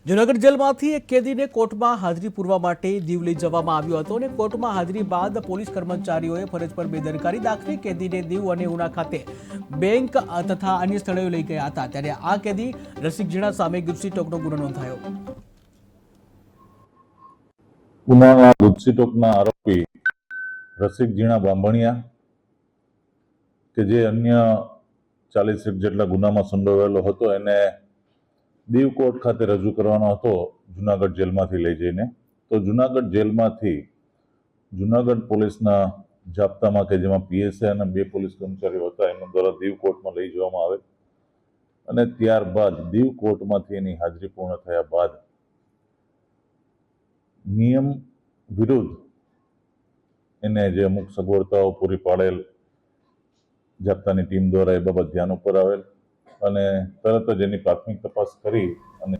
જૂનાગઢ જેલમાંથી એક કેદીને કોર્ટમાં હાજરી પૂરવા માટે દીવ લઈ જવામાં આવ્યો હતો અને કોર્ટમાં હાજરી બાદ પોલીસ કર્મચારીઓએ ફરજ પર બેદરકારી દાખવી કેદીને દીવ અને ઉના ખાતે બેંક તથા અન્ય સ્થળોએ લઈ ગયા હતા। ત્યારે આ કેદી રસિક જીણા સામે ગુજસીટોકનો ગુનો નોંધાયો। ઉનાના ગુજસીટોકના આરોપી રસિક જીણા બાંભણિયા કે જે અન્ય 40 જેટલા ગુનામાં સંડોવાયેલો હતો એને દીવ કોર્ટ ખાતે રજૂ કરવાનો હતો જૂનાગઢ જેલમાંથી લઈ જઈને। તો જૂનાગઢ જેલમાંથી જૂનાગઢ પોલીસના જાપ્તામાં કે જેમાં પીએસઆઈ અને 2 પોલીસ કર્મચારીઓ હતા એમના દ્વારા દીવ કોર્ટમાં લઈ જવામાં આવે અને ત્યારબાદ દીવ કોર્ટમાંથી એની હાજરી પૂર્ણ થયા બાદ નિયમ વિરુદ્ધ એને જે અમુક સગવડતાઓ પૂરી પાડેલ જાપ્તાની ટીમ દ્વારા એ બાબત ધ્યાન ઉપર આવેલ અને તરત જ એની પ્રાથમિક તપાસ કરી અને